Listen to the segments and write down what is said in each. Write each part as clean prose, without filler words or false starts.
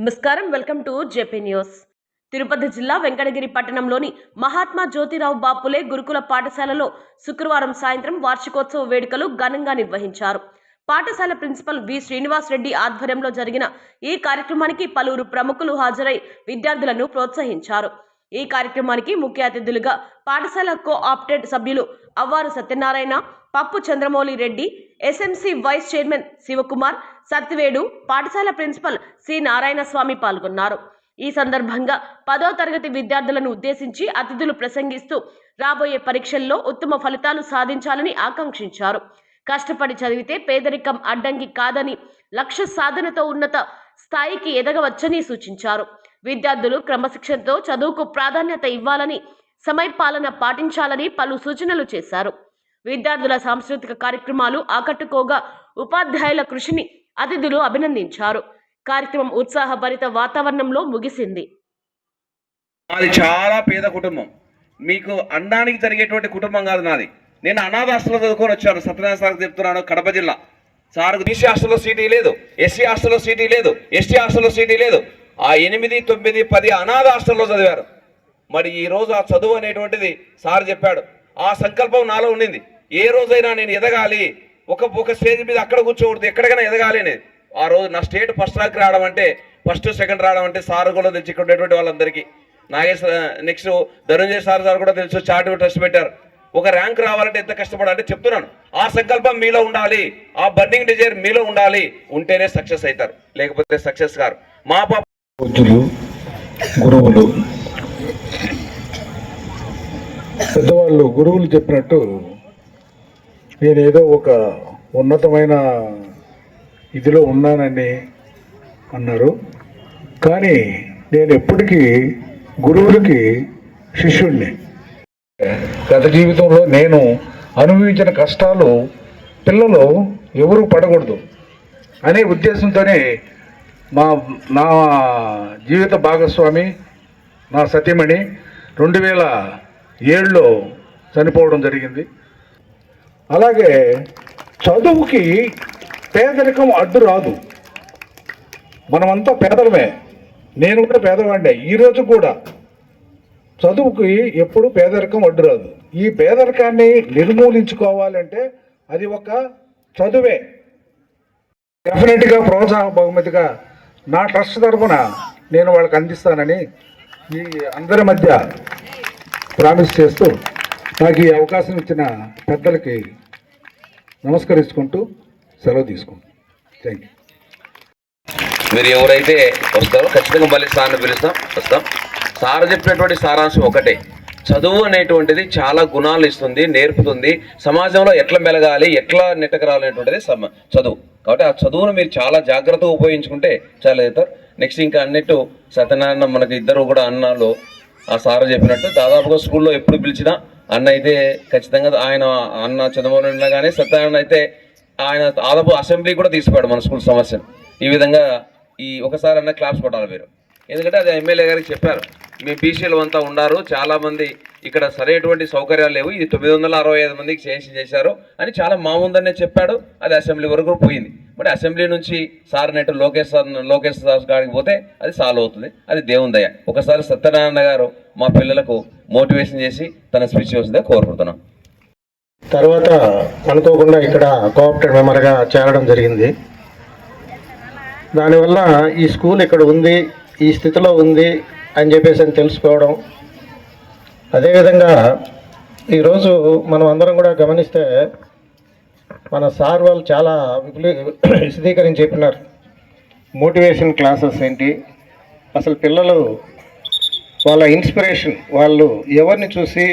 నమస్కారం, welcome to JP news. Tirupati జిల్లా వెంకటగిరి పట్టణంలోని మహాత్మా జ్యోతిరావు బాపులే గురుకుల పాఠశాలలో శుక్రవారం సాయంత్రం వార్షికోత్సవ వేడుకలు ఘనంగా నిర్వహించారు. పాఠశాల ప్రిన్సిపల్ వి శ్రీనివాస్ రెడ్డి ఆధ్వర్యంలో జరిగిన ఈ కార్యక్రమానికి పలువురు ప్రముఖులు హాజరై విద్యార్థులను ప్రోత్సహించారు. ఈ కార్యక్రమానికి ముఖ్య అతిథులుగా పాఠశాల కో-ఆప్టెడ్ సభ్యులు Avvaru Satyanarayana, Pappu Chandramouli Reddy, SMC vice chairman Sivakumar, Satyavedu, పాఠశాల ప్రిన్సిపల్ సి నారాయణ స్వామి పాల్గొన్నారు. ఈ సందర్భంగా 10వ తరగతి విద్యార్థులను ఉద్దేశించి అతిథులు ప్రసంగిస్తూ రాబోయే పరీక్షల్లో ఉత్తమ ఫలితాలు సాధించాలని ఆకాంక్షించారు. కష్టపడి చదివితే పేదరికం అడ్డంకి కాదని, లక్ష్య సాధనతో ఉన్నత స్థాయికి ఎదగవచ్చని సూచించారు. విద్యార్థులు క్రమశిక్షణతో చదువుకు ప్రాధాన్యత ఇవ్వాలని, సమయపాలన పాటించాలని పలు సూచనలు చేశారు. విద్యార్థుల సాంస్కృతిక కార్యక్రమాలు ఆకట్టుకోగా ఉపాధ్యాయుల కృషిని అతిథులు అభినందించారు. కార్యక్రమం ఉత్సాహభరిత వాతావరణంలో ముగిసింది. అది చాలా పేద కుటుంబం, మీకు అండానికి జరిగేటువంటి కుటుంబం కాదు నాది. నేను అనాథ హాస్టల్లో చదువుకొని వచ్చాను. సత్యనారాయణ సార్ చెప్తున్నాను, కడప జిల్లా. సార్ బీసీ హాస్టల్లో సీటీ లేదు, ఎస్సీ హాస్టల్లో సీటీ లేదు, ఎస్టీ హాస్టల్లో సీటీ లేదు. ఆ 8, 9, 10 అనాథ హాస్టల్లో చదివారు. మరి ఈ రోజు ఆ చదువు అనేటువంటిది సార్ చెప్పాడు. ఆ సంకల్పం నాలో ఉండింది. ఏ రోజైనా నేను ఎదగాలి, ఒక స్టేజ్ మీద అక్కడ కూర్చోకూడదు, ఎక్కడికైనా ఎదగాలి అనేది. ఆ రోజు నా స్టేట్ ఫస్ట్ ర్యాంక్ రావడం అంటే, ఫస్ట్ సెకండ్ రావడం అంటే సార్ కూడా తెలిసి ఇక్కడ ఉండేటువంటి వాళ్ళందరికీ. నెక్స్ట్ ధనుంజయ సార్ కూడా తెలుసు, చార్ట్ ట్రస్ట్ పెట్టారు. ఒక ర్యాంక్ రావాలంటే ఎంత కష్టపడాలంటే చెప్తున్నాను. ఆ సంకల్పం మీలో ఉండాలి, ఆ బర్నింగ్ డిజైర్ మీలో ఉండాలి. ఉంటేనే సక్సెస్ అవుతారు, లేకపోతే సక్సెస్ గారు. మా పాప గురువులు పెద్దవాళ్ళు గురువులు చెప్పినట్టు నేనేదో ఒక ఉన్నతమైన ఇదిలో ఉన్నానని అన్నారు. కానీ నేను ఎప్పటికీ గురువులకి శిష్యుణ్ణి. గత జీవితంలో నేను అనుభవించిన కష్టాలు పిల్లలు ఎవరు పడకూడదు అనే ఉద్దేశంతోనే నా జీవిత భాగస్వామి, నా సతీమణి 2007లో చనిపోవడం జరిగింది. అలాగే చదువుకి పేదరికం అడ్డు రాదు. మనమంతా పేదలమే, నేను కూడా పేదవాడినే. ఈరోజు కూడా చదువుకి ఎప్పుడు పేదరికం అడ్డు రాదు. ఈ పేదరికాన్ని నిర్మూలించుకోవాలంటే అది ఒక చదువే. డెఫినెట్గా ప్రోత్సాహ బహుమతిగా నా ట్రస్ట్ తరఫున నేను వాళ్ళకి అందిస్తానని ఈ అందరి మధ్య ప్రామిస్ చేస్తూ నాకు ఈ అవకాశం ఇచ్చిన పెద్దలకి నమస్కరించుకుంటూ సెలవు తీసుకుంటాం. Thank you. మీరు ఎవరైతే వస్తారో ఖచ్చితంగా మళ్ళీ సార్ని పిలుస్తాం, వస్తాం. సార్ చెప్పినటువంటి సారాంశం ఒకటే, చదువు అనేటువంటిది చాలా గుణాలు ఇస్తుంది, నేర్పుతుంది. సమాజంలో ఎట్లా మెలగాలి, ఎట్లా నెట్టకరాలనేటువంటిది చదువు. కాబట్టి ఆ చదువును మీరు చాలా జాగ్రత్తగా ఉపయోగించుకుంటే చాలా అవుతారు. నెక్స్ట్ ఇంకా అన్నట్టు సత్యనారాయణ మనకి ఇద్దరు కూడా అన్నాళ్ళు ఆ సార్ చెప్పినట్టు దాదాపుగా స్కూల్లో ఎప్పుడు పిలిచినా అన్న అయితే ఖచ్చితంగా అన్న చంద్రమోహన్ అన్న కానీ సత్యనారాయణ అయితే ఆయన దాదాపు అసెంబ్లీ కూడా తీసుకుపోయాడు మన స్కూల్ సమస్యను. ఈ విధంగా ఒకసారి అన్న క్లాప్స్ కొట్టాలి మీరు. ఎందుకంటే అది ఎమ్మెల్యే గారికి చెప్పారు, మీ బీసీలు అంతా ఉన్నారు, చాలామంది ఇక్కడ సరైనటువంటి సౌకర్యాలు లేవు, ఇది 965 మందికి చేశారు అని చాలా మా ముందరనే చెప్పాడు. అది అసెంబ్లీ వరకు పోయింది. మరి అసెంబ్లీ నుంచి సార్ నెట్టు లోకేష్ సార్ గారికి పోతే అది సాల్వ్ అవుతుంది. అది దేవుని దయ. ఒకసారి సత్యనారాయణ గారు మా పిల్లలకు మోటివేషన్ చేసి తన స్పీచ్ వస్తుందే కోరుకుంటున్నాం. తర్వాత అనుకోకుండా ఇక్కడ కోఆప్టెడ్ మెంబర్గా చేరడం జరిగింది. దానివల్ల ఈ స్కూల్ ఇక్కడ ఉంది, ఈ స్థితిలో ఉంది అని చెప్పేసి అని తెలుసుకోవడం. అదేవిధంగా ఈరోజు మనం అందరం కూడా గమనిస్తే మన సార్ వాళ్ళు చాలా విశదీకరించి చెప్పినారు. మోటివేషన్ క్లాసెస్ ఏంటి, అసలు పిల్లలు వాళ్ళ ఇన్స్పిరేషన్, వాళ్ళు ఎవరిని చూసి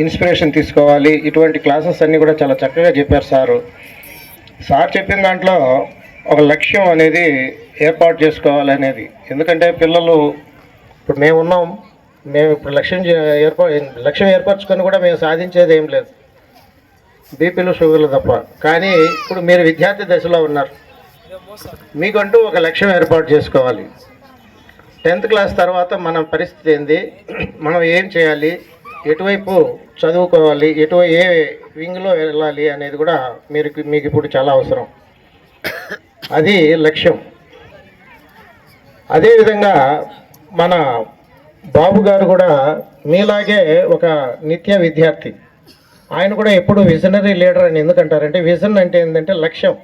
ఇన్స్పిరేషన్ తీసుకోవాలి, ఇటువంటి క్లాసెస్ అన్నీ కూడా చాలా చక్కగా చెప్పారు సారు. సార్ చెప్పిన దాంట్లో ఒక లక్ష్యం అనేది ఏర్పాటు చేసుకోవాలి అనేది. ఎందుకంటే పిల్లలు ఇప్పుడు మేము ఇప్పుడు లక్ష్యం ఏర్పరచుకొని కూడా మేము సాధించేది ఏం లేదు, బీపీలు షుగర్లు తప్ప. కానీ ఇప్పుడు మీరు విద్యార్థి దశలో ఉన్నారు, మీకంటూ ఒక లక్ష్యం ఏర్పాటు చేసుకోవాలి. 10th క్లాస్ తర్వాత మన పరిస్థితి ఏంది, మనం ఏం చేయాలి, ఎటువైపు చదువుకోవాలి, ఏ వింగ్లో వెళ్ళాలి అనేది కూడా మీకు ఇప్పుడు చాలా అవసరం. అది లక్ష్యం. అదేవిధంగా మన బాబు గారు కూడా మీలాగే ఒక నిత్య విద్యార్థి. ఆయన కూడా ఎప్పుడు విజనరీ లీడర్ అని ఎందుకంటారంటే, విజన్ అంటే ఏంటంటే లక్ష్యం.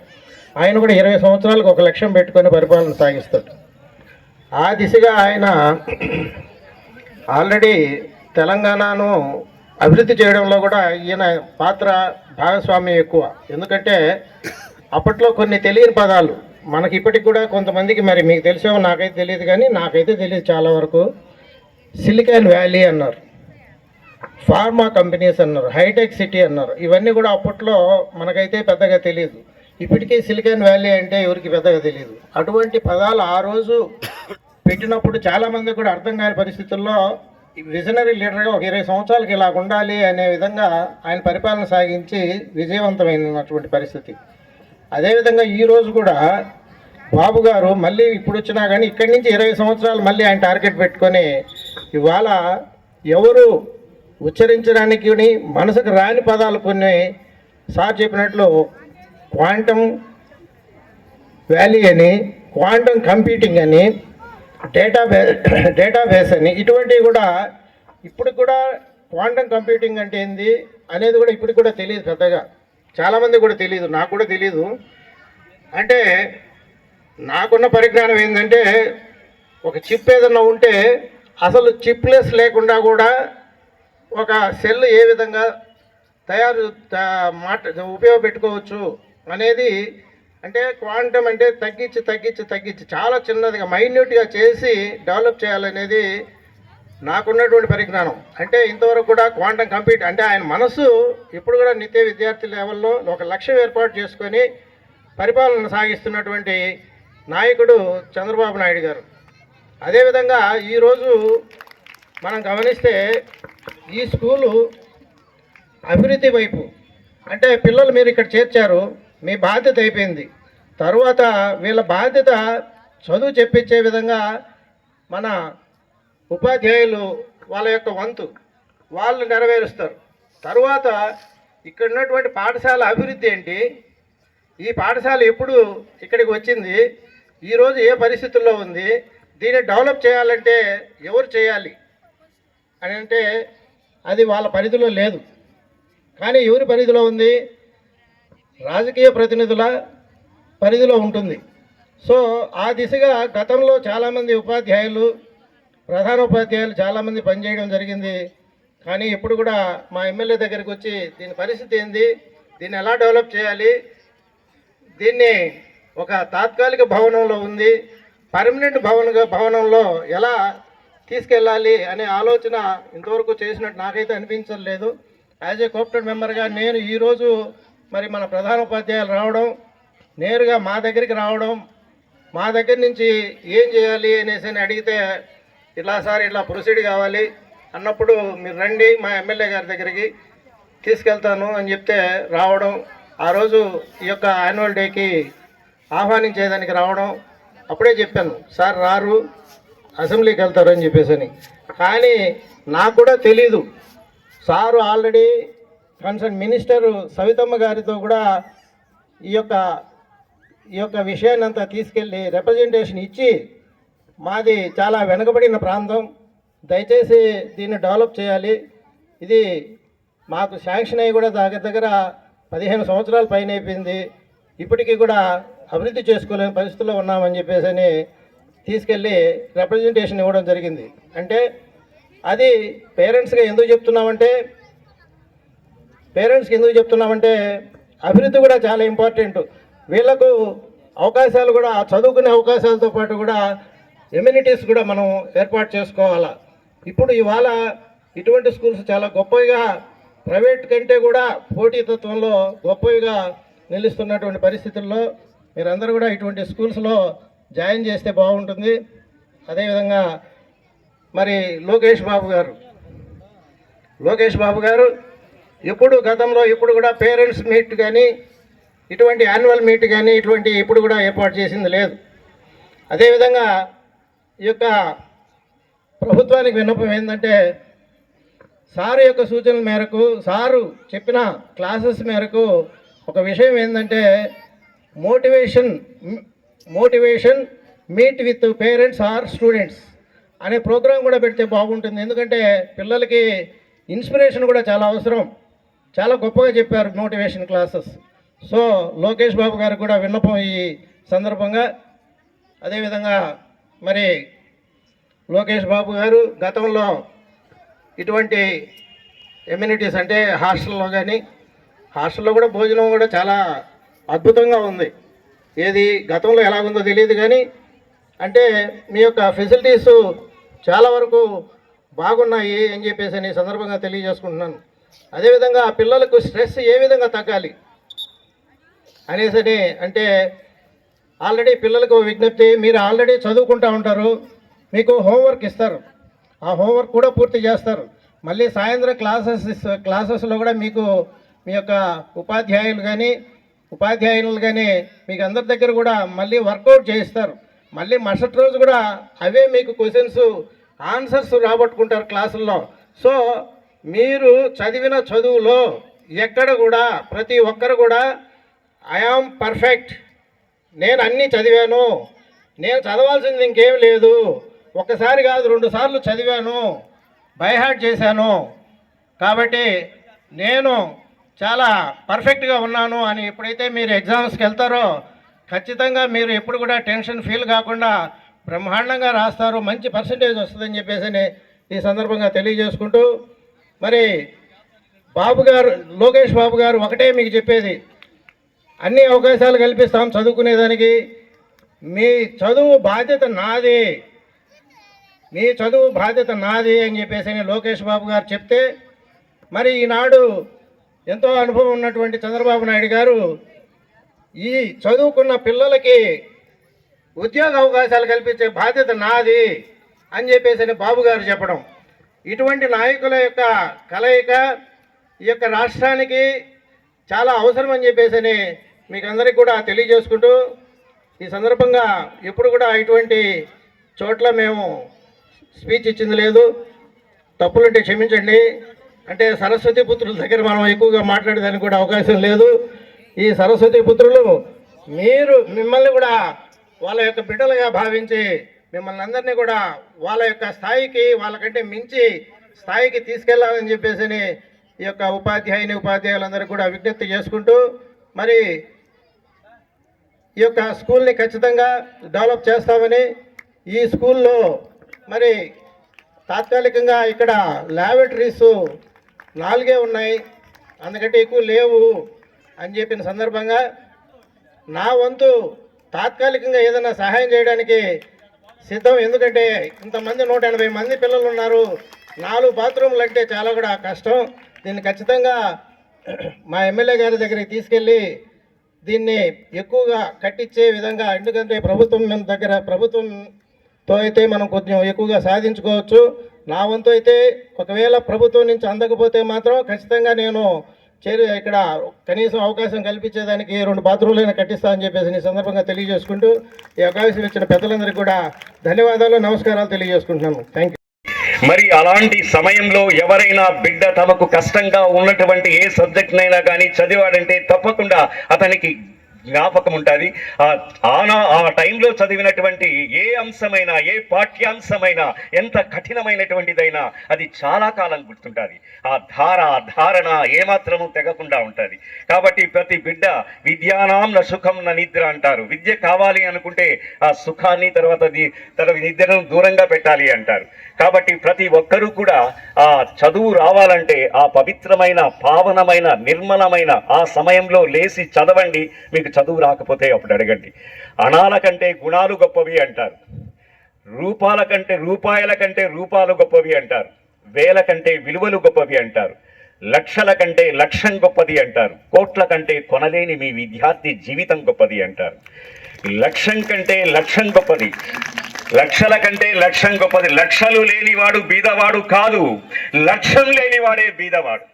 ఆయన కూడా 20 సంవత్సరాలకు ఒక లక్ష్యం పెట్టుకొని పరిపాలన సాగిస్తాడు. ఆ దిశగా ఆయన ఆల్రెడీ తెలంగాణను అభివృద్ధి చేయడంలో కూడా ఈయన పాత్ర భాగస్వామ్యం ఎక్కువ. ఎందుకంటే అప్పట్లో కొన్ని తెలియని పదాలు మనకి ఇప్పటికి కూడా కొంతమందికి, మరి మీకు తెలిసేమో నాకైతే తెలియదు, కానీ నాకైతే తెలియదు చాలా వరకు. సిలికాన్ వ్యాలీ అన్నారు, ఫార్మా కంపెనీస్ అన్నారు, హైటెక్ సిటీ అన్నారు. ఇవన్నీ కూడా అప్పట్లో మనకైతే పెద్దగా తెలియదు. ఇప్పటికీ సిలికాన్ వ్యాలీ అంటే ఎవరికి పెద్దగా తెలియదు. అటువంటి పదాలు ఆ రోజు పెట్టినప్పుడు చాలామంది కూడా అర్థం కాని పరిస్థితుల్లో విజనరీ లీడర్గా ఒక 20 సంవత్సరాలకి ఇలా ఉండాలి అనే విధంగా ఆయన పరిపాలన సాగించి విజయవంతమైనటువంటి పరిస్థితి. అదేవిధంగా ఈరోజు కూడా బాబు గారు మళ్ళీ ఇప్పుడు వచ్చినా కానీ ఇక్కడి నుంచి 20 సంవత్సరాలు మళ్ళీ ఆయన టార్గెట్ పెట్టుకొని ఇవాళ ఎవరు ఉచ్చరించడానికి మనసుకు రాని పదాలు కొన్ని సార్ చెప్పినట్లు క్వాంటమ్ వ్యాలీ అని, క్వాంటమ్ కంప్యూటింగ్ అని, డేటాబేస్ అని, ఇటువంటివి కూడా ఇప్పుడు కూడా క్వాంటమ్ కంప్యూటింగ్ అంటే ఏంది అనేది కూడా ఇప్పటికి కూడా తెలియదు పెద్దగా. చాలామంది కూడా తెలియదు, నాకు కూడా తెలియదు. అంటే నాకున్న పరిజ్ఞానం ఏంటంటే, ఒక చిప్ ఏదన్నా ఉంటే అసలు చిప్లెస్ లేకుండా కూడా ఒక సెల్ ఏ విధంగా ఉపయోగపెట్టుకోవచ్చు అనేది, అంటే క్వాంటమ్ అంటే తగ్గించి చాలా చిన్నదిగా మైన్యూట్గా చేసి డెవలప్ చేయాలనేది నాకున్నటువంటి పరిజ్ఞానం. అంటే ఇంతవరకు కూడా క్వాంటమ్ కంప్యూటర్ అంటే ఆయన మనసు ఇప్పుడు కూడా నిత్య విద్యార్థి లెవెల్లో ఒక లక్ష్యం ఏర్పాటు చేసుకొని పరిపాలన సాగిస్తున్నటువంటి నాయకుడు చంద్రబాబు నాయుడు గారు. అదేవిధంగా ఈరోజు మనం గమనిస్తే ఈ స్కూలు అభివృద్ధి వైపు, అంటే పిల్లలు మీరు ఇక్కడ చేర్చారు, మీ బాధ్యత అయిపోయింది. తరువాత వీళ్ళ బాధ్యత చదువు చెప్పించే విధంగా మన ఉపాధ్యాయులు వాళ్ళ యొక్క వంతు వాళ్ళు నెరవేరుస్తారు. తరువాత ఇక్కడ ఉన్నటువంటి పాఠశాల అభివృద్ధి ఏంటి, ఈ పాఠశాల ఎప్పుడు ఇక్కడికి వచ్చింది, ఈరోజు ఏ పరిస్థితుల్లో ఉంది, దీన్ని డెవలప్ చేయాలంటే ఎవరు చేయాలి అని అంటే అది వాళ్ళ పరిధిలో లేదు. కానీ ఎవరి పరిధిలో ఉంది, రాజకీయ ప్రతినిధుల పరిధిలో ఉంటుంది. సో ఆ దిశగా గతంలో చాలామంది ఉపాధ్యాయులు, ప్రధాన ఉపాధ్యాయులు చాలామంది పనిచేయడం జరిగింది. కానీ ఇప్పుడు కూడా మా ఎమ్మెల్యే దగ్గరికి వచ్చి దీని పరిస్థితి ఏంది, దీన్ని ఎలా డెవలప్ చేయాలి, దీన్ని ఒక తాత్కాలిక భవనంలో ఉంది, పర్మనెంట్ భవనంలో ఎలా తీసుకెళ్ళాలి అనే ఆలోచన ఇంతవరకు చేసినట్టు నాకైతే అనిపించలేదు. యాజ్ ఏ కోఆప్టెడ్ మెంబర్గా నేను ఈరోజు మరి మన ప్రధాన ఉపాధ్యాయులు రావడం, నేరుగా మా దగ్గరికి రావడం, మా దగ్గర నుంచి ఏం చేయాలి అనేసి అడిగితే, ఇట్లా సార్ ఇట్లా ప్రొసీడ్ కావాలి అన్నప్పుడు మీరు రండి మా ఎమ్మెల్యే గారి దగ్గరికి తీసుకెళ్తాను అని చెప్తే రావడం, ఆ రోజు ఈ యొక్క యాన్యువల్ డేకి ఆహ్వానించేదానికి రావడం. అప్పుడే చెప్పాను సార్ రారు, అసెంబ్లీకి వెళ్తారు అని చెప్పేసి. కానీ నాకు కూడా తెలీదు, sir already concern minister Savitamma గారితో కూడా ఈ యొక్క విషయాన్ని అంతా తీసుకెళ్ళి రిప్రజెంటేషన్ ఇచ్చి, మాది చాలా వెనుకబడిన ప్రాంతం, దయచేసి దీన్ని డెవలప్ చేయాలి, ఇది మాకు శాంక్షన్ అయ్యి కూడా దగ్గర 15 సంవత్సరాల పైన అయిపోయింది, ఇప్పటికీ కూడా అభివృద్ధి చేసుకోలేని పరిస్థితుల్లో ఉన్నామని చెప్పేసి తీసుకెళ్ళి రిప్రజెంటేషన్ ఇవ్వడం జరిగింది. అంటే అది పేరెంట్స్కి ఎందుకు చెప్తున్నామంటే అభివృద్ధి కూడా చాలా ఇంపార్టెంట్. వీళ్ళకు అవకాశాలు కూడా, చదువుకునే అవకాశాలతో పాటు కూడా ఎమ్యూనిటీస్ కూడా మనం ఏర్పాటు చేసుకోవాలా. ఇప్పుడు ఇవాళ ఇటువంటి స్కూల్స్ చాలా గొప్పగా, ప్రైవేట్ కంటే కూడా పోటీతత్వంలో గొప్పగా నిలుస్తున్నటువంటి పరిస్థితుల్లో మీరందరూ కూడా ఇటువంటి స్కూల్స్లో జాయిన్ చేస్తే బాగుంటుంది. అదేవిధంగా మరి లోకేష్ బాబు గారు ఎప్పుడు గతంలో ఇప్పుడు కూడా పేరెంట్స్ మీట్ కానీ, ఇటువంటి యాన్యువల్ మీట్ కానీ ఇటువంటి ఇప్పుడు కూడా ఏర్పాటు చేసింది లేదు. అదేవిధంగా ఈ యొక్క ప్రభుత్వానికి విన్నపం ఏంటంటే, సారు యొక్క సూచనల మేరకు, సారు చెప్పిన క్లాసెస్ మేరకు ఒక విషయం ఏంటంటే, motivation meet with parents or students అనే ప్రోగ్రాం కూడా పెడితే బాగుంటుంది. ఎందుకంటే పిల్లలకి ఇన్స్పిరేషన్ కూడా చాలా అవసరం. చాలా గొప్పగా చెప్పారు motivation classes. So Lokesh Babu గారికి కూడా విన్నపం ఈ సందర్భంగా. అదేవిధంగా మరి లోకేష్ బాబు గారు గతంలో ఇటువంటి ఎమ్యూనిటీస్ అంటే హాస్టల్లో కూడా భోజనం కూడా చాలా అద్భుతంగా ఉంది. ఏది గతంలో ఎలాగుందో తెలియదు కానీ అంటే మీ యొక్క ఫెసిలిటీస్ చాలా వరకు బాగున్నాయి అని చెప్పేసి ఈ సందర్భంగా తెలియజేసుకుంటున్నాను. అదేవిధంగా ఆ పిల్లలకు స్ట్రెస్ ఏ విధంగా తగ్గాలి అనేసి అంటే ఆల్రెడీ పిల్లలకు విజ్ఞప్తి, మీరు ఆల్రెడీ చదువుకుంటూ ఉంటారు, మీకు హోంవర్క్ ఇస్తారు, ఆ హోంవర్క్ కూడా పూర్తి చేస్తారు. మళ్ళీ సాయంత్రం క్లాసెస్లో కూడా మీకు మీ యొక్క ఉపాధ్యాయులు కానీ మీకు అందరి దగ్గర కూడా మళ్ళీ వర్కౌట్ చేయిస్తారు. మళ్ళీ మరుసటి రోజు కూడా అవే మీకు క్వశ్చన్స్ ఆన్సర్స్ రాబట్టుకుంటారు క్లాసుల్లో. సో మీరు చదివిన చదువులో ఎక్కడ కూడా ప్రతి ఒక్కరు కూడా ఐ యామ్ పర్ఫెక్ట్, నేను అన్నీ చదివాను, నేను చదవాల్సింది ఇంకేం లేదు, ఒకసారి కాదు 2 సార్లు చదివాను, బైహార్ట్ చేశాను, కాబట్టి నేను చాలా పర్ఫెక్ట్గా ఉన్నాను అని ఎప్పుడైతే మీరు ఎగ్జామ్స్కి వెళ్తారో ఖచ్చితంగా మీరు ఎప్పుడు కూడా టెన్షన్ ఫీల్ కాకుండా బ్రహ్మాండంగా రాస్తారు, మంచి పర్సంటేజ్ వస్తుందని చెప్పేసి ఈ సందర్భంగా తెలియజేసుకుంటూ మరి లోకేష్ బాబు గారు ఒకటే మీకు చెప్పేది, అన్ని అవకాశాలు కల్పిస్తాం చదువుకునేదానికి, మీ చదువు బాధ్యత నాది అని చెప్పేసి లోకేష్ బాబు గారు చెప్తే మరి ఈనాడు ఎంతో అనుభవం ఉన్నటువంటి చంద్రబాబు నాయుడు గారు ఈ చదువుకున్న పిల్లలకి ఉద్యోగ అవకాశాలు కల్పించే బాధ్యత నాది అని చెప్పేసి బాబు గారు చెప్పడం, ఇటువంటి నాయకుల యొక్క కలయిక ఈ యొక్క రాష్ట్రానికి చాలా అవసరం అని చెప్పేసి మీకు అందరికీ కూడా తెలియజేసుకుంటూ ఈ సందర్భంగా ఎప్పుడు కూడా ఇటువంటి చోట్ల మేము స్పీచ్ ఇచ్చింది లేదు, తప్పులుంటే క్షమించండి. అంటే సరస్వతి పుత్రుల దగ్గర మనం ఎక్కువగా మాట్లాడేదానికి కూడా అవకాశం లేదు. ఈ సరస్వతి పుత్రులు మిమ్మల్ని కూడా వాళ్ళ యొక్క బిడ్డలుగా భావించి మిమ్మల్ని అందరినీ కూడా వాళ్ళ యొక్క స్థాయికి వాళ్ళకంటే మించి స్థాయికి తీసుకెళ్లాలని చెప్పేసి ఈ యొక్క ఉపాధ్యాయులందరికీ కూడా విజ్ఞప్తి చేసుకుంటూ మరి ఈ యొక్క స్కూల్ని ఖచ్చితంగా డెవలప్ చేస్తామని, ఈ స్కూల్లో మరి తాత్కాలికంగా ఇక్కడ ల్యాబొరేటరీస్ 4 ఉన్నాయి, అందుకంటే ఎక్కువ లేవు అని చెప్పిన సందర్భంగా నా వంతు తాత్కాలికంగా ఏదైనా సహాయం చేయడానికి సిద్ధం. ఎందుకంటే ఇంతమంది 180 మంది పిల్లలు ఉన్నారు, 4 బాత్రూమ్లు అంటే చాలా కూడా కష్టం. దీన్ని ఖచ్చితంగా మా ఎమ్మెల్యే గారి దగ్గరికి తీసుకెళ్ళి దీన్ని ఎక్కువగా కట్టించే విధంగా, ఎందుకంటే ప్రభుత్వంతో అయితే మనం కొంచెం ఎక్కువగా సాధించుకోవచ్చు. నా వంతు అయితే ఒకవేళ ప్రభుత్వం నుంచి అందకపోతే మాత్రం ఖచ్చితంగా నేను ఇక్కడ కనీసం అవకాశం కల్పించేదానికి 2 బాత్రూమ్లైనా కట్టిస్తా అని చెప్పేసి ఈ సందర్భంగా తెలియజేసుకుంటూ ఈ అవకాశం ఇచ్చిన పెద్దలందరికీ కూడా ధన్యవాదాలు, నమస్కారాలు తెలియజేసుకుంటున్నాను. Thank you. మరి అలాంటి సమయంలో ఎవరైనా బిడ్డ తమకు కష్టంగా ఉన్నటువంటి ఏ సబ్జెక్ట్నైనా కానీ చదివాడంటే తప్పకుండా అతనికి జ్ఞాపకం ఉంటుంది. ఆ టైంలో చదివినటువంటి ఏ అంశమైనా, ఏ పాఠ్యాంశమైనా, ఎంత కఠినమైనటువంటిదైనా అది చాలా కాలం గుర్తుంటుంది. ఆ ధారణ ఏమాత్రము తెగకుండా ఉంటుంది. కాబట్టి ప్రతి బిడ్డ విద్యానాం న సుఖం న నిద్ర అంటారు. విద్య కావాలి అనుకుంటే ఆ సుఖాన్ని తర్వాత నిద్రను దూరంగా పెట్టాలి అంటారు. కాబట్టి ప్రతి ఒక్కరూ కూడా ఆ చదువు రావాలంటే ఆ పవిత్రమైన, పావనమైన, నిర్మలమైన ఆ సమయంలో లేచి చదవండి. మీకు చదువు రాకపోతే అప్పుడు అడగండి. అణాల కంటే గుణాలు గొప్పవి అంటారు, రూపాయల కంటే రూపాలు గొప్పవి అంటారు, వేల కంటే విలువలు గొప్పవి అంటారు, లక్షల కంటే లక్ష్యం గొప్పది అంటారు, కోట్ల కంటే కొనలేని మీ విద్యార్థి జీవితం గొప్పది అంటారు. లక్ష్యం కంటే లక్ష్యం గొప్పది, లక్షల కంటే లక్ష్యం గొప్పది. లక్షలు లేనివాడు బీదవాడు కాదు, లక్ష్యం లేనివాడే బీదవాడు.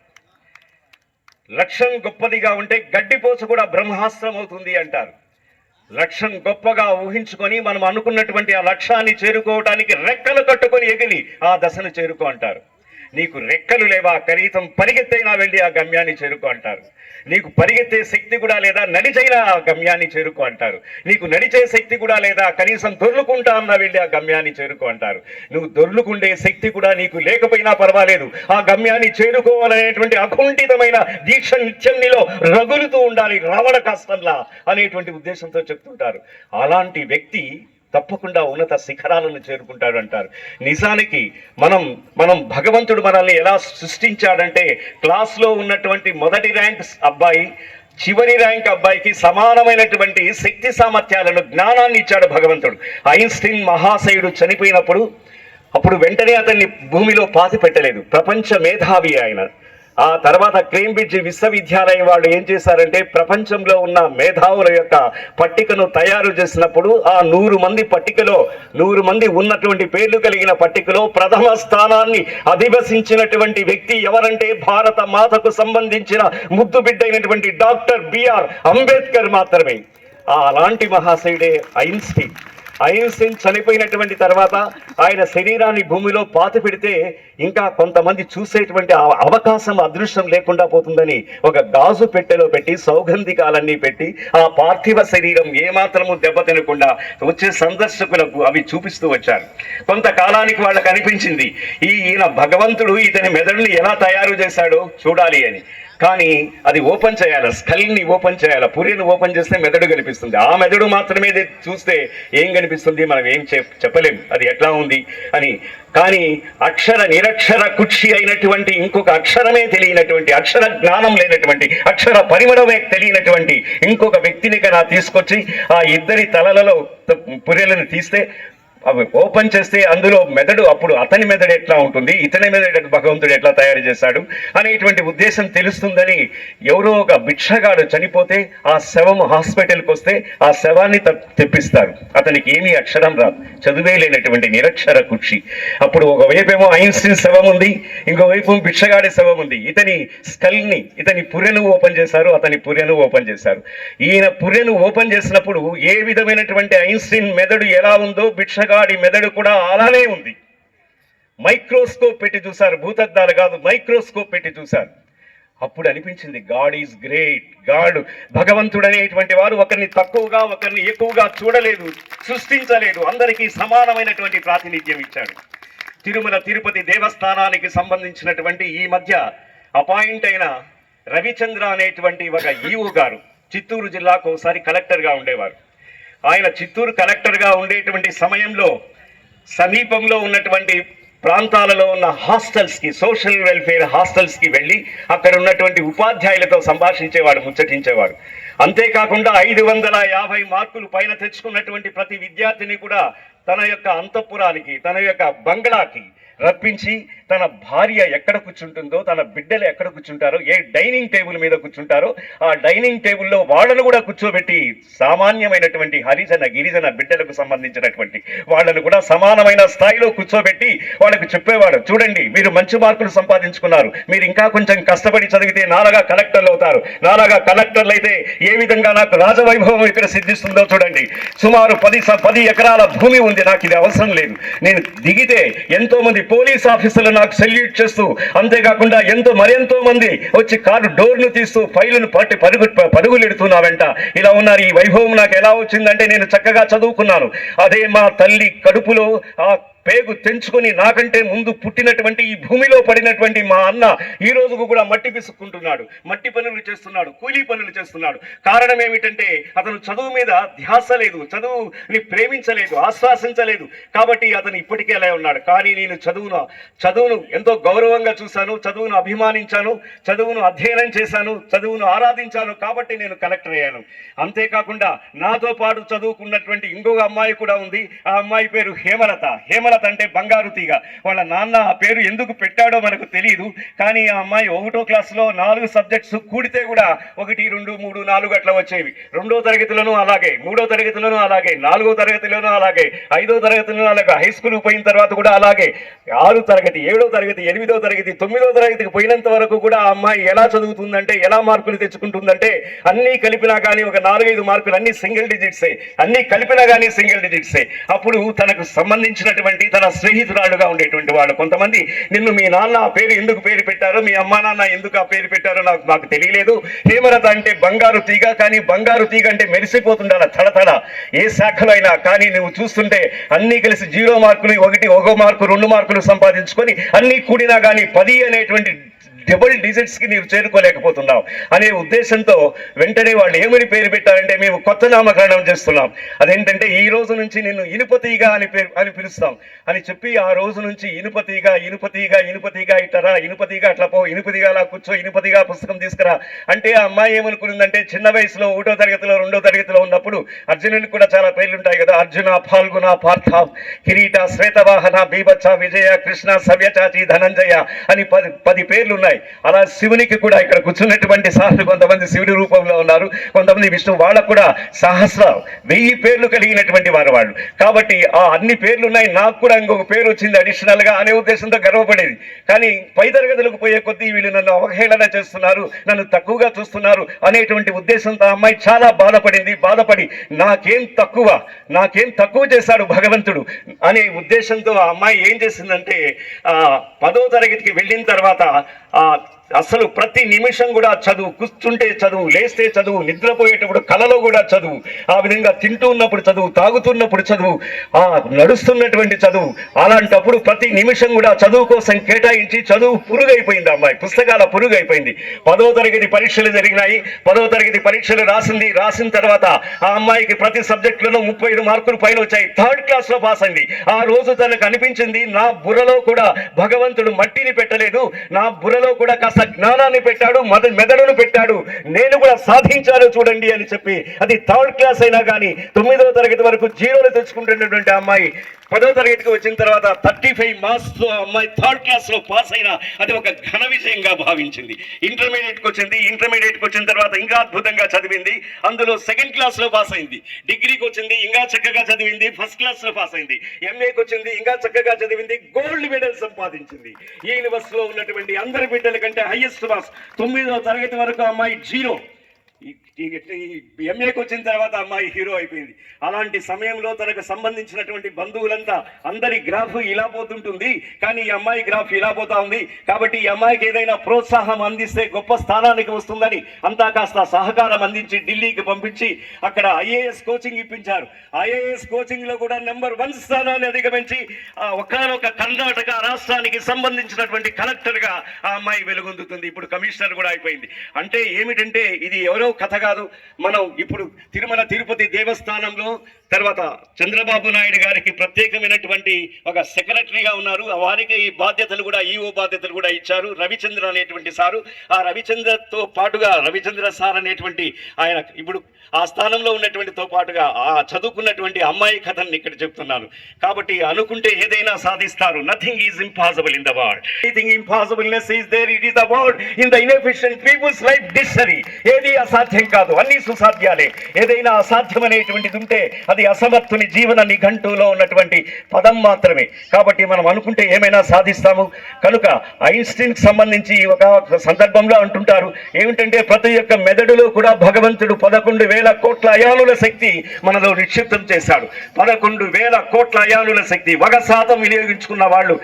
లక్ష్యం గొప్పదిగా ఉంటే గడ్డిపోసు కూడా బ్రహ్మాస్త్రం అవుతుంది అంటారు. లక్ష్యం గొప్పగా ఊహించుకొని మనం అనుకున్నటువంటి ఆ లక్ష్యాన్ని చేరుకోవటానికి రెక్కలు కట్టుకొని ఎగిలి ఆ దశను చేరుకో అంటారు. నీకు రెక్కలు లేవా, కనీసం పరిగెత్తైనా వెళ్ళి ఆ గమ్యాన్ని చేరుకో అంటారు. నీకు పరిగెత్తే శక్తి కూడా లేదా, నడిచైనా ఆ గమ్యాన్ని చేరుకో అంటారు. నీకు నడిచే శక్తి కూడా లేదా, కనీసం దొర్లుకుంటా అన్నా వెళ్ళి ఆ గమ్యాన్ని చేరుకో అంటారు. నువ్వు దొర్లుకుండే శక్తి కూడా నీకు లేకపోయినా పర్వాలేదు, ఆ గమ్యాన్ని చేరుకోవాలనేటువంటి అకుంఠితమైన దీక్ష నిత్యం నీలో రగులుతూ ఉండాలి, రావణ కష్టంలా అనేటువంటి ఉద్దేశంతో చెప్తుంటారు. అలాంటి వ్యక్తి తప్పకుండా ఉన్నత శిఖరాలను చేరుకుంటాడు అంటారు. నిజానికి మనం భగవంతుడు మనల్ని ఎలా సృష్టించాడంటే, క్లాస్లో ఉన్నటువంటి మొదటి ర్యాంక్ అబ్బాయి చివరి ర్యాంక్ అబ్బాయికి సమానమైనటువంటి శక్తి సామర్థ్యాలను, జ్ఞానాన్ని ఇచ్చాడు భగవంతుడు. ఐన్స్టీన్ మహాశయుడు చనిపోయినప్పుడు అప్పుడు వెంటనే అతన్ని భూమిలో పాతి పెట్టలేదు, ప్రపంచ మేధావి ఆయన. ఆ తర్వాత కేంబ్రిడ్జ్ విశ్వవిద్యాలయం వాళ్ళు ఏం చేశారంటే, ప్రపంచంలో ఉన్న మేధావుల యొక్క పట్టికను తయారు చేసినప్పుడు ఆ 100 మంది పట్టికలో 100 మంది ఉన్నటువంటి పేర్లు కలిగిన పట్టికలో ప్రథమ స్థానాన్ని అధివసించినటువంటి వ్యక్తి ఎవరంటే, భారత మాతకు సంబంధించిన ముద్దు బిడ్డైనటువంటి డాక్టర్ బిఆర్ అంబేద్కర్ మాత్రమే. అలాంటి మహాశయుడే ఐన్స్టీన్. ఐన్స్టీన్ చనిపోయినటువంటి తర్వాత ఆయన శరీరాన్ని భూమిలో పాతి పెడితే ఇంకా కొంతమంది చూసేటువంటి అవకాశం, అదృష్టం లేకుండా పోతుందని ఒక గాజు పెట్టెలో పెట్టి సౌగంధికాలన్నీ పెట్టి ఆ పార్థివ శరీరం ఏమాత్రము దెబ్బతినకుండా వచ్చే సందర్శకులకు అవి చూపిస్తూ వచ్చారు. కొంతకాలానికి వాళ్ళకి అనిపించింది ఈయన భగవంతుడు ఇతని మెదడుని ఎలా తయారు చేశాడో చూడాలి అని. కానీ అది ఓపెన్ చేయాలి, స్కల్ని ఓపెన్ చేయాలి, పుర్రెను ఓపెన్ చేస్తే మెదడు కనిపిస్తుంది. ఆ మెదడు మాత్రమే చూస్తే ఏం కనిపిస్తుంది, మనం ఏం చెప్పలేం అది ఎట్లా ఉంది అని. కానీ అక్షర నిరక్షర కుక్షి అయినటువంటి, ఇంకొక అక్షరమే తెలియనటువంటి, అక్షర జ్ఞానం లేనటువంటి, అక్షర పరిమళమే తెలియనటువంటి ఇంకొక వ్యక్తిని కన్నా తీసుకొచ్చి ఆ ఇద్దరి తలలలో పుర్రెలను తీస్తే అవి ఓపెన్ చేస్తే అందులో మెదడు, అప్పుడు అతని మెదడు ఎట్లా ఉంటుంది, ఇతని మెదడు భగవంతుడు ఎట్లా తయారు చేశాడు అనేటువంటి ఉద్దేశం తెలుస్తుందని ఎవరో ఒక భిక్షగాడు చనిపోతే ఆ శవం హాస్పిటల్కి వస్తే ఆ శవాన్ని తెప్పిస్తారు. అతనికి ఏమీ అక్షరం రాదు, చదువే లేనటువంటి నిరక్షర కుక్షి. అప్పుడు ఒకవైపేమో ఐన్స్టీన్ శవం ఉంది, ఇంకోవైపు భిక్షగాడి శవం ఉంది. ఇతని స్కల్ని, ఇతని పుర్రెను ఓపెన్ చేశారు, అతని పుర్రెను ఓపెన్ చేశారు. ఈయన పుర్రెను ఓపెన్ చేసినప్పుడు ఏ విధమైనటువంటి ఐన్స్టీన్ మెదడు ఎలా ఉందో భిక్షగాడి మెదడు కూడా అలానే ఉంది. మైక్రోస్కోప్ పెట్టి చూశారు, భూతద్దాలు కాదు, మైక్రోస్కోప్ పెట్టి చూశారు. అప్పుడు అనిపించింది గాడ్ ఈజ్ గ్రేట్. గాడ్, భగవంతుడు అనేటువంటి వారు ఒకరిని తక్కువగా ఒకరిని ఎక్కువగా చూడలేదు, సృష్టించలేదు, అందరికీ సమానమైనటువంటి ప్రాతినిధ్యం ఇచ్చాడు. తిరుమల తిరుపతి దేవస్థానానికి సంబంధించినటువంటి ఈ మధ్య అపాయింట్ అయిన రవిచంద్ర అనేటువంటి ఒక ఈవో గారు చిత్తూరు జిల్లాకు ఒకసారి కలెక్టర్గా ఉండేవారు. ఆయన చిత్తూరు కలెక్టర్గా ఉండేటువంటి సమయంలో సమీపంలో ఉన్నటువంటి ప్రాంతాలలో ఉన్న హాస్టల్స్కి, సోషల్ వెల్ఫేర్ హాస్టల్స్కి వెళ్ళి అక్కడ ఉన్నటువంటి ఉపాధ్యాయులతో సంభాషించేవాడు, ముచ్చటించేవాడు. అంతేకాకుండా 550 మార్కులు పైన తెచ్చుకున్నటువంటి ప్రతి విద్యార్థిని కూడా తన యొక్క అంతఃపురానికి, తన యొక్క బంగ్లాకి రప్పించి తన భార్య ఎక్కడ కూర్చుంటుందో, తన బిడ్డలు ఎక్కడ కూర్చుంటారో, ఏ డైనింగ్ టేబుల్ మీద కూర్చుంటారో ఆ డైనింగ్ టేబుల్లో వాళ్ళను కూడా కూర్చోబెట్టి సామాన్యమైనటువంటి హరిజన గిరిజన బిడ్డలకు సంబంధించినటువంటి వాళ్ళను కూడా సమానమైన స్థాయిలో కూర్చోబెట్టి వాళ్ళకు చెప్పేవాడు, చూడండి మీరు మంచి మార్కులు సంపాదించుకున్నారు, మీరు ఇంకా కొంచెం కష్టపడి చదివితే నాలాగా కలెక్టర్లు అవుతారు, నాలాగా కలెక్టర్లు అయితే ఏ విధంగా నాకు రాజవైభవం ఇక్కడ సిద్ధిస్తుందో చూడండి. సుమారు 10 ఎకరాల భూమి ఉంది, నాకు ఇది అవసరం లేదు. నేను దిగితే ఎంతో మంది పోలీస్ ఆఫీసర్లు నాకు సెల్యూట్ చేస్తూ, అంతేకాకుండా మరెంతో మంది వచ్చి కారు డోర్ను తీస్తూ ఫైలును పట్టి పరుగులు ఎడుతున్నా వెంట ఇలా ఉన్నారు. ఈ వైభవం నాకు ఎలా వచ్చిందంటే, నేను చక్కగా చదువుకున్నాను. అదే మా తల్లి కడుపులో ఆ పేగు తెంచుకొని నాకంటే ముందు పుట్టినటువంటి ఈ భూమిలో పడినటువంటి మా అన్న ఈ రోజుకు కూడా మట్టి పిసుక్కుంటున్నాడు, మట్టి పనులు చేస్తున్నాడు, కూలీ పనులు చేస్తున్నాడు. కారణం ఏమిటంటే అతను చదువు మీద ధ్యాస లేదు, చదువుని ప్రేమించలేదు, ఆశ్వాసించలేదు. కాబట్టి అతను ఇప్పటికే అలా ఉన్నాడు. కానీ నేను చదువును ఎంతో గౌరవంగా చూశాను, చదువును అభిమానించాను, చదువును అధ్యయనం చేశాను, చదువును ఆరాధించాను. కాబట్టి నేను కలెక్టర్ అయ్యాను. అంతేకాకుండా నాతో పాటు చదువుకున్నటువంటి ఇంకొక అమ్మాయి కూడా ఉంది. ఆ అమ్మాయి పేరు హేమలత. హేమలత అంటే బంగారు తీగ. వాళ్ళ నాన్న ఆ పేరు ఎందుకు పెట్టాడో మనకు తెలియదు. కానీ ఆ అమ్మాయి 1వ క్లాసులో 4 సబ్జెక్ట్స్ కూడితే కూడా 1, 2, 3, 4 అట్లా వచ్చేవి. 2వ తరగతిలోనూ అలాగే, 3వ తరగతిలోనూ అలాగే, 4వ తరగతిలోనూ అలాగే, 5వ తరగతిలోనూ అలాగే, హై స్కూల్ పోయిన తర్వాత కూడా అలాగే, 6వ తరగతి, 7వ తరగతి, 8వ తరగతి, 9వ తరగతికి పోయినంత వరకు కూడా ఆ అమ్మాయి ఎలా చదువుతుందంటే, ఎలా మార్కులు తెచ్చుకుంటుందంటే, అన్నీ కలిపినా కానీ ఒక 4-5 మార్కులు అన్ని సింగిల్ డిజిట్సే, అన్ని కలిపినా కానీ సింగిల్ డిజిట్సే. అప్పుడు తనకు సంబంధించినటువంటి ఉండేటువంటి తన స్నేహితురాలుగా ఉండేటువంటి వాళ్ళు. కొంతమంది నిన్ను మీ నాన్న ఆ పేరు ఎందుకు పేరు పెట్టారో, మీ అమ్మా నాన్న ఎందుకు ఆ పేరు పెట్టారో నాకు తెలియలేదు. హేమలత అంటే బంగారు తీగ, కానీ బంగారు తీగ అంటే మెరిసిపోతుండాల తడతడ ఏ శాఖలో అయినా. కానీ నువ్వు చూస్తుంటే అన్నీ కలిసి 0 మార్కులు, 1 మార్కు 2 మార్కులు సంపాదించుకొని అన్నీ కూడినా కానీ 10 అనేటువంటి డబుల్ డిజిట్స్కి నీవు చేరుకోలేకపోతున్నావు అనే ఉద్దేశంతో వెంటనే వాళ్ళు ఏమని పేరు పెట్టారంటే, మేము కొత్త నామకరణం చేస్తున్నాం. అదేంటంటే ఈ రోజు నుంచి నిన్ను ఇనుపతీగా అని పిలుస్తాం అని చెప్పి ఆ రోజు నుంచి ఇనుపతీగా ఇట్టరా, ఇనుపతీగా అట్లా పో, ఇనుపతీగా అలా కూర్చో, ఇనుపతీగా పుస్తకం తీసుకురా అంటే ఆ అమ్మాయి ఏమనుకుందంటే, చిన్న వయసులో 1వ తరగతిలో 2వ తరగతిలో ఉన్నప్పుడు అర్జునునికి కూడా చాలా పేర్లు ఉంటాయి కదా, అర్జున, ఫాల్గుణ, పార్థ, కిరీట, శ్వేతవాహన, బీభత్స, విజయ, కృష్ణ, సవ్యచాచి, ధనంజయ అని 10 పేర్లు ఉన్నాయి. అలా శివునికి కూడా ఇక్కడ కూర్చున్నటువంటి సార్లు కొంతమంది శివుడి రూపంలో ఉన్నారు, కొంతమంది విష్ణు, వాళ్ళకు కూడా 1000 పేర్లు కలిగినటువంటి వాళ్ళు. కాబట్టి ఆ అన్ని పేర్లు ఉన్నాయి, నాకు కూడా ఇంకొక పేరు వచ్చింది అడిషనల్ గా అనే ఉద్దేశంతో గర్వపడేది. కానీ పై తరగతులకు పోయే కొద్దీ వీళ్ళు నన్ను అవహేళన చేస్తున్నారు, నన్ను తక్కువగా చూస్తున్నారు అనేటువంటి ఉద్దేశంతో ఆ అమ్మాయి చాలా బాధపడి నాకేం తక్కువ చేశాడు భగవంతుడు అనే ఉద్దేశంతో ఆ అమ్మాయి ఏం చేసిందంటే 10వ తరగతికి వెళ్ళిన తర్వాత అసలు ప్రతి నిమిషం కూడా చదువు, కూర్చుంటే చదువు, లేస్తే చదువు, నిద్రపోయేటప్పుడు కలలో కూడా చదువు, ఆ విధంగా తింటూ ఉన్నప్పుడు చదువు, తాగుతున్నప్పుడు చదువు, నడుస్తున్నటువంటి చదువు. అలాంటప్పుడు ప్రతి నిమిషం కూడా చదువు కోసం కేటాయించి చదువు పురుగైపోయింది అమ్మాయి, పుస్తకాల పురుగైపోయింది. 10వ తరగతి పరీక్షలు జరిగినాయి, 10వ తరగతి పరీక్షలు రాసిన తర్వాత ఆ అమ్మాయికి ప్రతి సబ్జెక్టులోనూ 35 మార్కులు పైన వచ్చాయి. 3rd క్లాస్ లో పాస్ అయింది. ఆ రోజు తనకు అనిపించింది, నా బుర్రలో కూడా భగవంతుడు మట్టిని పెట్టలేదు, నా బుర్రలో కూడా కాస్త జ్ఞానాన్ని పెట్టాడు, మెదడును పెట్టాడు, నేను కూడా సాధించాను చూడండి అని చెప్పి, అది 3rd క్లాస్ అయినా కానీ 9వ తరగతి వరకు 0లు తెచ్చుకుంటున్నటువంటి అమ్మాయి 10వ తరగతికి వచ్చిన తర్వాత 35 మార్క్స్ తో అమ్మాయి 3rd క్లాస్ లో పాస్ అయినా అది ఒక ఘన విజయంగా భావించింది. ఇంటర్మీడియట్కి వచ్చిన తర్వాత ఇంకా అద్భుతంగా చదివింది, అందులో 2nd క్లాస్ లో పాస్ అయింది. డిగ్రీకి వచ్చింది, ఇంకా చక్కగా చదివింది, 1st క్లాస్ లో పాస్ అయింది. ఎంఏకి వచ్చింది, ఇంకా చక్కగా చదివింది, గోల్డ్ మెడల్ సంపాదించింది. ఈ యూనివర్సిటీలో ఉన్నటువంటి అందరి బిడ్డల కంటే హైయెస్ట్ మార్క్స్. 9వ తరగతి వరకు అమ్మాయి 0. ఎంఏకి వచ్చిన తర్వాత అమ్మాయి హీరో అయిపోయింది. అలాంటి సమయంలో తనకు సంబంధించినటువంటి బంధువులంతా అందరి గ్రాఫ్ ఇలా పోతుంటుంది, కానీ ఈ అమ్మాయి గ్రాఫ్ ఇలా పోతా ఉంది. కాబట్టి ఈ అమ్మాయికి ఏదైనా ప్రోత్సాహం అందిస్తే గొప్ప స్థానానికి వస్తుందని అంతా కాస్త సహకారం అందించి ఢిల్లీకి పంపించి అక్కడ IAS కోచింగ్ ఇప్పించారు. IAS కోచింగ్ లో కూడా నెంబర్ 1 స్థానాన్ని అధిగమించి ఒకానొక కర్ణాటక రాష్ట్రానికి సంబంధించినటువంటి కలెక్టర్ గా ఆ అమ్మాయి వెలుగొందుతుంది. ఇప్పుడు కమిషనర్ కూడా అయిపోయింది. అంటే ఏమిటంటే ఇది ఎవరో కథ కాదు. మనం ఇప్పుడు తిరుమల తిరుపతి దేవస్థానంలో తర్వాత చంద్రబాబు నాయుడు గారికి ప్రత్యేకమైనటువంటి ఒక సెక్రటరీగా ఉన్నారు. వారికి ఈ బాధ్యతలు కూడా, ఈఓ బాధ్యతలు కూడా ఇచ్చారు రవిచంద్ర అనేటువంటి సారు. ఆ రవిచంద్రతో పాటుగా రవిచంద్ర సార్ అనేటువంటి ఆయన ఇప్పుడు ఆ స్థానంలో ఉన్నటువంటితో పాటుగా ఆ చదువుకున్నటువంటి అమ్మాయి కథను ఇక్కడ చెప్తున్నాను. కాబట్టి అనుకుంటే ఏదైనా సాధిస్తారు. Nothing is impossible in the world. Anything impossibleness is there, it is the word in the inefficient peoples life dictionary. ఏది అసాధ్యం కాదు, అన్ని సుసాధ్యాలే. ఏదైనా అసాధ్యం అనేటువంటిది ఉంటే అది అసమర్థుని జీవన నిఘంటువులో ఉన్నటువంటి పదం మాత్రమే. కాబట్టి మనం అనుకుంటే ఏమైనా సాధిస్తాము. కనుక ఐన్స్టీన్ కి సంబంధించి ఒక సందర్భంలో అంటుంటారు ఏమిటంటే, ప్రతి ఒక్క మెదడులో కూడా భగవంతుడు 11,000 కోట్ల అయానుల శక్తి మనలో నిక్షిప్తం చేశాడు. 11,000 కోట్ల అయానుల శక్తి. 1% వినియోగించుకున్న వాళ్ళు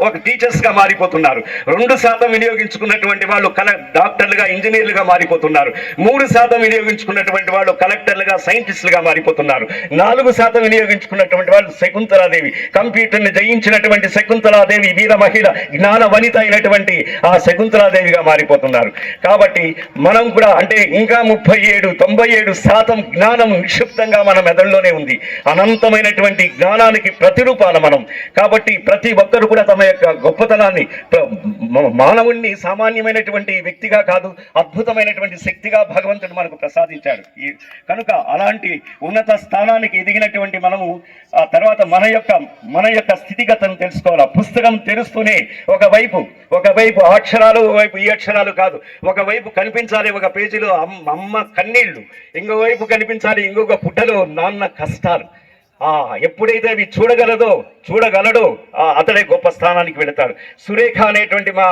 ఒక టీచర్స్ గా మారిపోతున్నారు. 2% వినియోగించుకున్నటువంటి వాళ్ళు డాక్టర్లుగా, ఇంజనీర్లుగా మారిపోతున్నారు. 3% వినియోగించుకున్నటువంటి వాళ్ళు కలెక్టర్లుగా, సైంటిస్టులుగా మారిపోతున్నారు. 4% వినియోగించుకున్నటువంటి వాళ్ళు శకుంతలాదేవి, కంప్యూటర్ని జయించినటువంటి శకుంతలాదేవి, వీర మహిళ, జ్ఞాన వనిత అయినటువంటి ఆ శకుంతలాదేవిగా మారిపోతున్నారు. కాబట్టి మనం కూడా అంటే ఇంకా 97% జ్ఞానం నిక్షిప్తంగా మన మెదడులోనే ఉంది. అనంతమైనటువంటి జ్ఞానానికి ప్రతిరూపాల మనం. కాబట్టి ప్రతి ఒక్కరు కూడా తమ యొక్క గొప్పతనాన్ని, మానవుణ్ణి సామాన్యమైనటువంటి వ్యక్తిగా కాదు, అద్భుతమైనటువంటి శక్తిగా భగవంతుడు మనకు ప్రసాదించాడు. కనుక అలాంటి ఉన్నత స్థానానికి ఎదిగినటువంటి మనము ఆ తర్వాత మన యొక్క స్థితిగతను తెలుసుకోవాలి. పుస్తకం తెరుస్తూనే ఒకవైపు ఆ అక్షరాలు, ఒకవైపు ఈ అక్షరాలు కాదు, ఒకవైపు కనిపించాలి ఒక పేజీలో అమ్మ కన్నీళ్లు, ఇంకోవైపు కనిపించాలి ఇంకొక పుట్టలో నాన్న కష్టాలు. ఎప్పుడైతే అవి చూడగలడో అతడే గొప్ప స్థానానికి వెళతాడు. సురేఖ అనేటువంటి మా